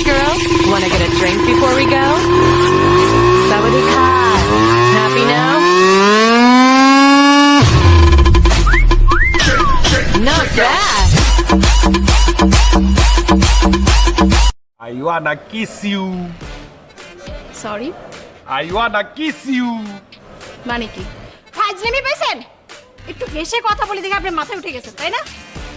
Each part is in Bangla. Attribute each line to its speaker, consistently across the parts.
Speaker 1: Hey girl, wanna get a drink before we go? Sawadee-ka. Happy now? Not bad.
Speaker 2: I wanna kiss you.
Speaker 3: Sorry
Speaker 2: I wanna kiss you.
Speaker 3: মানে কি ফাজলামি পেয়েছেন? একটু হেসে কথা বলে দেখে আপনার মাথায় উঠে গেছে তাই না?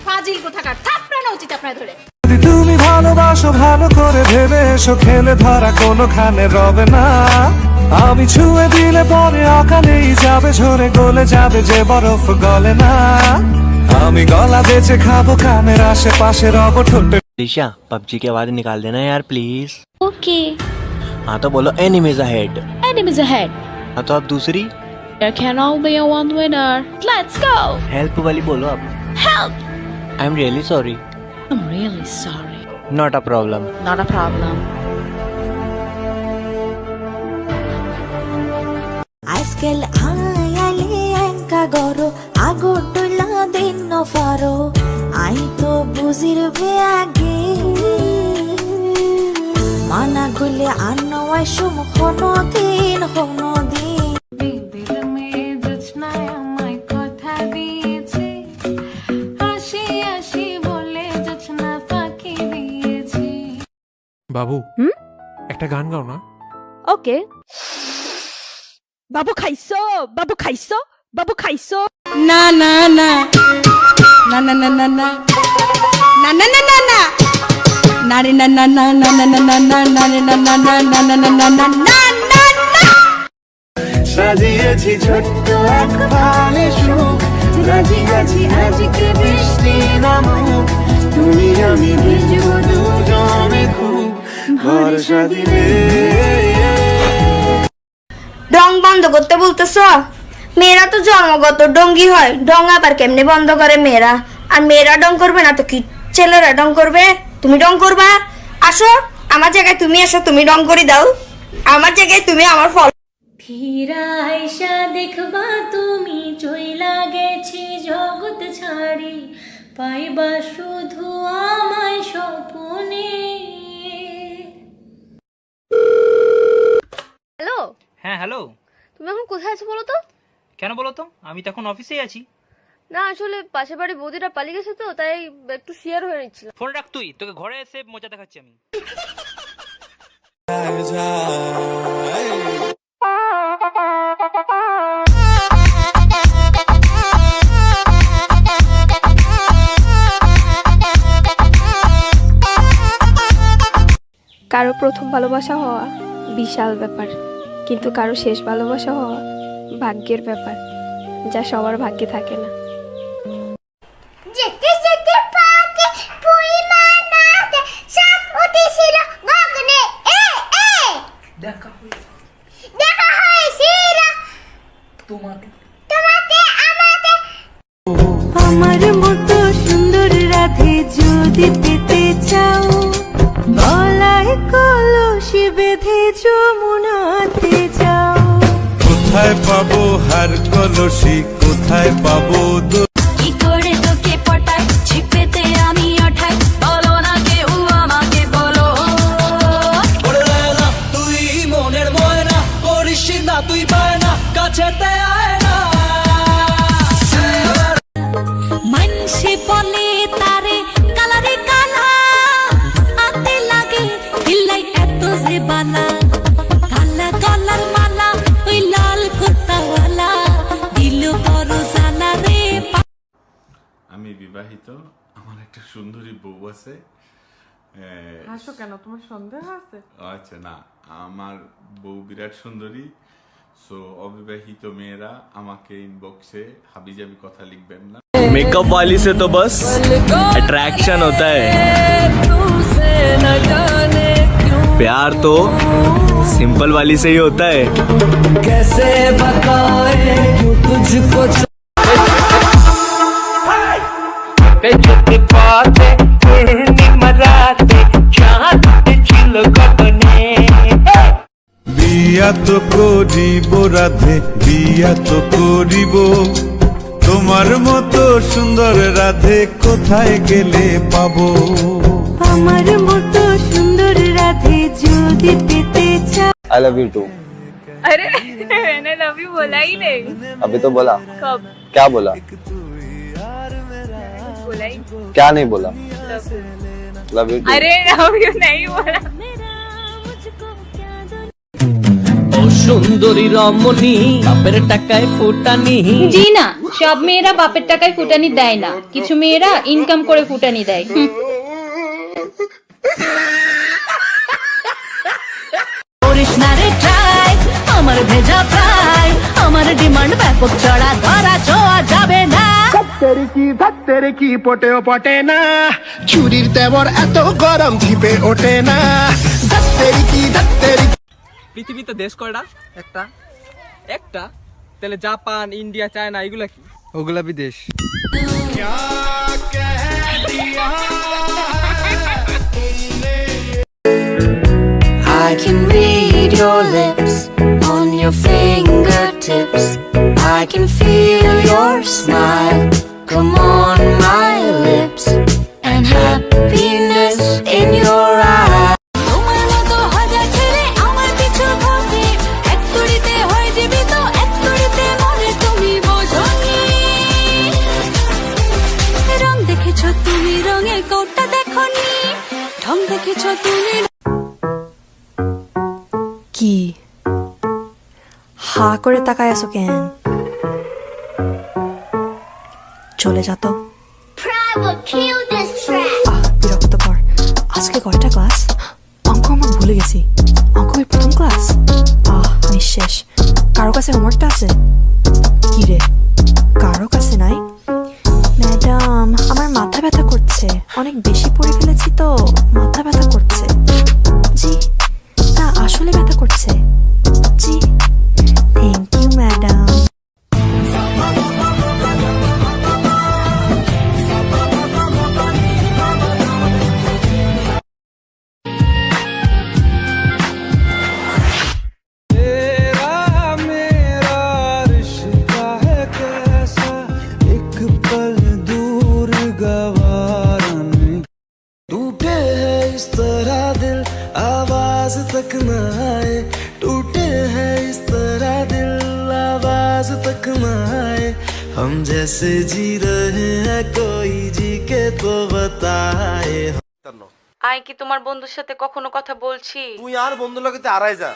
Speaker 3: ফাজিল কোথাকার, থাপড়ানো উচিত আপনার ধরে।
Speaker 4: যদি তুমি ভালোবাসো ভালো করে ভেবে এসো, খেলে ধরা কোনোখানে রবে না। আমি ছুঁয়ে দিলে পরে অকালেই যাবে ঝরে, গলে যাবে যে বরফ গলে না। আমি গলা বেঁচে খাবো কানের আশেপাশে রব ঠোঁটে।
Speaker 5: दिशा पबजी की आवाज निकाल देना यार प्लीज।
Speaker 6: ओके
Speaker 5: हाँ तो बोलो एनिमीज अहेड।
Speaker 6: enemies ahead
Speaker 5: हाँ तो अब दूसरी
Speaker 6: there can only be a one winner, let's go
Speaker 5: help वाली बोलो अब।
Speaker 6: help
Speaker 5: I am really sorry.
Speaker 6: I'm really sorry
Speaker 5: not a problem.
Speaker 6: not a problem
Speaker 7: আজকাল আয়ালে একা গরো আগো টলা দিন ফারো আই তো বুঝিরবে আগে মানা গুলে আনো আইসুম হনো দিন দিল মে জুছনায় আমায় কথা দিয়েছে হাসি হাসি বলে জুছনা ফাঁকি দিয়েছে।
Speaker 8: বাবু একটা গান গাও না।
Speaker 6: ওকে বাবু খাইছো বাবু খাইছো বাবু খাইছো
Speaker 9: না না না না না না না না না না না না না নারে না না না না না না না না নারে না না না না না না না না না না
Speaker 4: সাজিয়েছি ছোট্ট এক পালে সুখ, রাজি আছি আজকে বৃষ্টি নামুক, তুমি আমি ভিজবো দুজনে খুব ভরসা দিলে।
Speaker 7: ডং বন্ধ করতে বলতেছ? মেয়েরা তো জন্মগত ডঙ্গি হয়, ডং আবার কেমনে বন্ধ করে মেয়েরা? আর মেয়েরা ডং করবে না তো কি ছেলেরা ডং করবে? তুমি ডং করবা? আসো আমার জায়গায় তুমি আসো, তুমি ডং করে দাও আমার জায়গায়, তুমি আমার ফল।
Speaker 10: ফিরা আইসা দেখবা তুমি চইলা গেছি জগৎ ছাড়ি, পাইবা শুধু আমায় স্বপ্নে।
Speaker 3: হ্যালো
Speaker 11: হ্যাঁ হ্যালো,
Speaker 3: তুমি এখন কোথায় আছো বলো তো?
Speaker 11: কেন বলো তো? আমি তো এখন অফিসেই আছি।
Speaker 3: না আসলে পাশের বাড়ি বৌদিটা পালিয়ে গেছে তো তাই একটু শেয়ার হয়ে নিচ্ছিলাম।
Speaker 11: ফোন রাখ তুই, তোকে ঘরে এসে মজা দেখাচ্ছি আমি।
Speaker 12: কারো প্রথম ভালোবাসা হওয়া বিশাল ব্যাপার, কিন্তু কারো শেষ ভালোবাসা হওয়া ভাগ্যের ব্যাপার, যা সবার ভাগ্যে থাকে না।
Speaker 7: যেতে যেতে পাতে পরিমানাতে সব উঠেছিল গগনে এ এ দেখা হয়েছিল তোমাতে আমাতে। আমার মতো সুন্দর রাধে যদি পেতে চাও, গলায় কলসি বেঁধে যমুনাতে যাও।
Speaker 4: কোথায় পাবো হার কলসি, কোথায় পাবো
Speaker 10: কি করে তোকে পটাই ছিপেতে আমি ওঠাই, বলো না কেউ আমাকে বলো।
Speaker 4: তুই মনের ময়না করিস না তুই বায়না, কাছেতে আয় না।
Speaker 10: মানসে বলে তারে কালারে কালা, আতে লাগে হিলাই এত যে বালা, কালা গলার মালা ওই লাল কুর্তাওয়ালা দিল বড় জানা রে।
Speaker 2: আমি বিবাহিত, আমার একটা সুন্দরী বউ আছে।
Speaker 9: হাসো কেন, তোমার সন্দেহ আছে?
Speaker 2: আচ্ছা না, আমার বউ বিরাট সুন্দরী। সো অবিবাহিত মেয়েরা আমাকে ইনবক্সে হাবিজাবি কথা লিখবেন না।
Speaker 5: मेकअप वाली से तो बस अट्रैक्शन होता है, प्यार तो सिंपल वाली से ही होता है।
Speaker 4: कैसे बताए क्यों तुझको বিয়া তো করিব রাধে, বিয়া তো করিব, তোমার মতো সুন্দর রাধে কোথায় গেলে পাবো?
Speaker 7: আমার মতো সুন্দর
Speaker 10: সাথে যদি পেতে চাও
Speaker 5: आई लव यू टू।
Speaker 12: अरे मैंने लव यू बोला ही नहीं।
Speaker 5: अभी तो बोला।
Speaker 12: कब?
Speaker 5: क्या बोला?
Speaker 12: बोला ही
Speaker 5: क्या नहीं बोला? Love you too.
Speaker 12: अरे लव यू नहीं बोला।
Speaker 13: সুন্দরী রমণী বাপের টাকায় ফুটানি।
Speaker 6: জি না, সব মেয়েরা বাপের টাকায় ফুটানি দেয় না, কিছু মেয়েরা ইনকাম করে ফুটানি দেয়।
Speaker 10: করিস না রে ট্রাই আমার ভেজা ফ্রাই আমার ডিমান্ড ব্যাপক চড়া ধরা ছোঁয়া যাবে না।
Speaker 14: ধত্তের কি পটেও পটে না চুরির তেবর এত গরম ধিপে ওঠে না। ধত্তের কি
Speaker 13: পৃথিবীতে দেশ কয়টা? একটা। একটা? তাহলে জাপান, ইন্ডিয়া, চায়না এগুলা কি?
Speaker 14: ওগুলা বিদেশ।
Speaker 10: I can read your lips on your fingertips. I can feel your smile come on my lips and happiness in your eyes. তোমার মতো হাজার ছেলে আমার পিছু ঘোরে এক তুড়িতে হয়ে যাবি তো এক তুড়িতে মরে তুমি বোঝনি। রং দেখেছো তুমি রঙের কোটটা দেখোনি ঢং দেখেছো তুমি।
Speaker 15: কি হা করে তাকায় আছো কেন? চলে যা তো। বিরক্তকর। আজকে কয়টা ক্লাস? অঙ্ক আমার ভুলে গেছি। অঙ্কের প্রথম ক্লাস। নিঃশেষ। কারো কাছে হোমওয়ার্কটা আছে? কি রে, কারো কাছে নাই? ম্যাডাম আমার মাথা ব্যথা করছে, অনেক বেশি পড়ে ফেলেছি তো মাথা ব্যথা করছে। জি না, আসলে ব্যথা করছে। জি থ্যাংক ইউ ম্যাডাম।
Speaker 4: टूटे है इस तरह दिल आवाज तक न आए टूटे है इस तरह दिल आवाज तक न आए हम जैसे जी रहे हैं कोई जी के तो बताए।
Speaker 1: আই কি তোমার বন্ধুর সাথে কখনো কথা বলছি?
Speaker 16: তুই আর বন্ধু লাগতে আড়াই যা,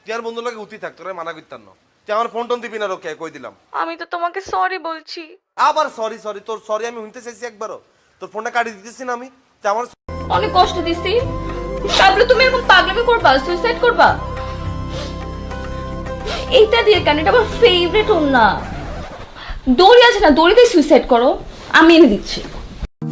Speaker 16: তুই আর বন্ধু লাগে উতি থাক, তোরে মানা করতাম না। তুই আমার ফোন টোন দিবি না রোকে, কই দিলাম।
Speaker 1: আমি তো তোমাকে সরি বলছি।
Speaker 16: আবার সরি সরি? তোর সরি আমি শুনতে চাইছি একবারও? তোর ফোনটা কাটি দিতেছি না আমি? তুই আমার
Speaker 6: অনেক কষ্ট দিছি, তারপরে তুমি এরকম পাগলামি করবা, সুইসাইড করবা? এইটা দিয়ে কেন? এটা আমার ফেভারিট ওন্না। দড়ি আছে না, দড়িতে সুইসাইড করো, আমি এনে দিচ্ছি।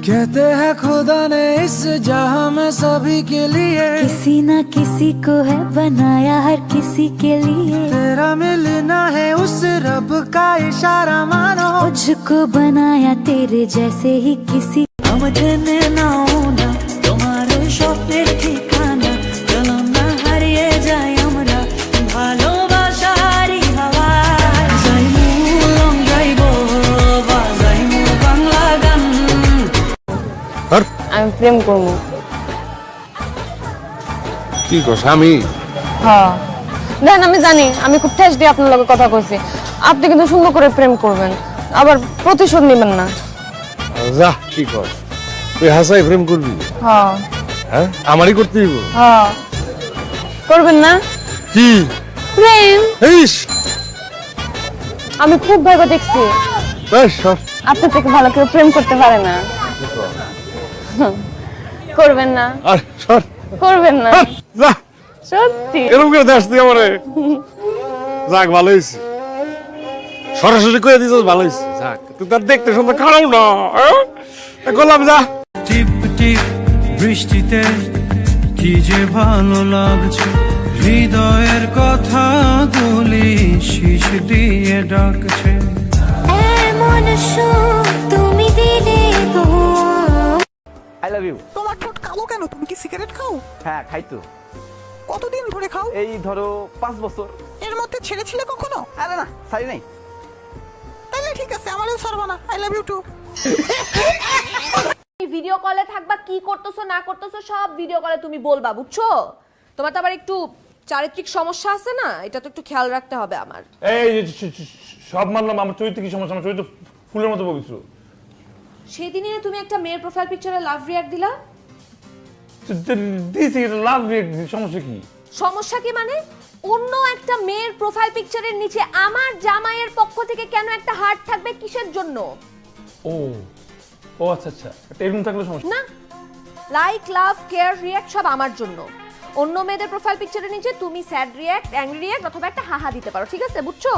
Speaker 4: कहते हैं खुदा ने इस जहां में सभी के लिए
Speaker 10: किसी ना किसी को है बनाया हर किसी के लिए
Speaker 4: तेरा मिलना है उस रब का इशारा मानो
Speaker 10: मुझको बनाया तेरे जैसे ही किसी
Speaker 4: समझने ना होना तुम्हारे স্বপ্নের ঠিকানা চলো না হারিয়ে যাই আমরা ভালোবাসারই হাওয়ায় যাইমু লং যাইবো বাজাইমু বাংলা গান।
Speaker 12: আমি প্রেম করবো।
Speaker 16: কি কস? আমি
Speaker 12: হ্যাঁ দেন, আমি জানি আমি খুব ঠেস দিয়ে আপনার লগে কথা কইছি, আপনি কিন্তু সুন্দর করে প্রেম করবেন, আবার প্রতিশোধ নেবেন না।
Speaker 16: যা, কি কস? তুই হাসাই প্রেম করবি?
Speaker 12: হ্যাঁ
Speaker 16: হ্যাঁ, আমারই করতে দিব?
Speaker 12: হ্যাঁ করবেন না?
Speaker 16: কি
Speaker 12: প্রেম?
Speaker 16: ইস,
Speaker 12: আমি খুব ভালো দেখছি
Speaker 16: বেশ সব
Speaker 12: আপনার থেকে ভালো কেউ প্রেম করতে পারে না। করবেন না?
Speaker 16: আর সর,
Speaker 12: করবেন না?
Speaker 16: যা,
Speaker 12: সত্যি?
Speaker 16: এরকম করে দেশ তুই আমারে? যাক, ভালো হয়েছে, সরাসরি কয়ে দিছিস, ভালো হয়েছে। যাক, তুই তার দেখতে সুন্দর খারাপ না, গোলাম যা।
Speaker 4: টিপ টিপ বৃষ্টিতে কি যে ভালো লাগছে, হৃদয়ের কথা গুলি শীষ দিয়ে ডাকছে।
Speaker 10: এমন সুখ তুমি দিলে গো।
Speaker 13: I love you.
Speaker 14: তোমার ঠোঁট কালো কেন? তুমি কি সিগারেট খাও?
Speaker 13: হ্যাঁ খাই তো।
Speaker 14: কতদিন ধরে খাও?
Speaker 13: এই ধরো 5 বছর।
Speaker 14: এর মধ্যে ছেড়েছিলে কখনো?
Speaker 13: আরে না, ছাড়ি নাই।
Speaker 14: তাহলে ঠিক আছে, আমারও ছাড়বা না। I love you too.
Speaker 17: Video কলে থাকবা, কি করতেছো না করতেছো সব ভিডিও কলে তুমি বলবা, বুঝছো? তোমার তো আবার একটু চারিত্রিক সমস্যা আছে না, এটা তো একটু খেয়াল রাখতে হবে আমার।
Speaker 16: এই সব মানলাম, আমার চরিত্র কি সমস্যা? আমার চরিত্র ফুলের মতো পবিত্র।
Speaker 17: সেদিনে তুমি একটা মেয়ের প্রোফাইল পিকচারে লাভ রিয়াক্ট দিলা।
Speaker 16: দিছি লাভ রিয়াক্ট, সমস্যা কি?
Speaker 17: সমস্যা কি মানে অন্য একটা মেয়ের প্রোফাইল পিকচারের নিচে আমার জামাইয়ের পক্ষ থেকে কেন একটা হার্ট থাকবে, কিসের জন্য?
Speaker 16: ও ও আচ্ছা আচ্ছা, এরকম থাকলে সমস্যা
Speaker 17: না, লাইক লাভ কেয়ার রিয়াক্ট সব আমার জন্য। অন্য মেয়েদের প্রোফাইল পিকচারের নিচে তুমি স্যাড রিয়াক্ট, অ্যাংরি রিয়াক্ট অথবা একটা হাহা দিতে পারো, ঠিক আছে? বুঝছো?